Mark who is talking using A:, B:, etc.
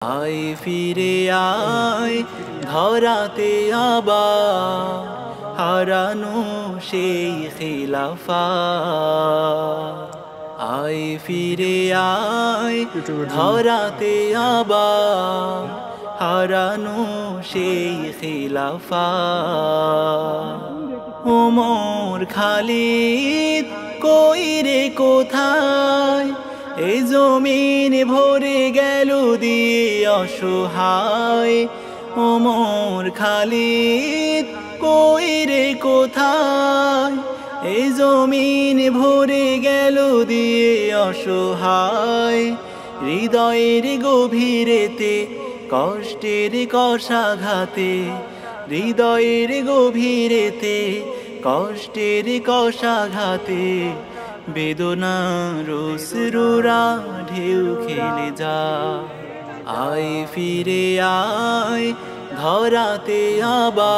A: আয় ফিরে আয় ধরাতে আবার হারানো সেই খিলাফা। আয় ফিরে আয় ধরাতে আবার হারানো সেই খিলাফা। ওমর খালিদ কই রে কোথায়, এ জমিন ভরে গেল দিয়ে অসহায়। ওমর খালিদ কই রে কোথায়, এ জমিন ভরে গেল দিয়ে অসহায়। হৃদয়ের গভীরেতে কষ্টের কষাঘাতে, হৃদয়ের গভীরেতে কষ্টের কষাঘাতে, বেদনার অশ্রুরা ঢেউ খেলে যা। আয় ফিরে আয় ধরাতে আবার।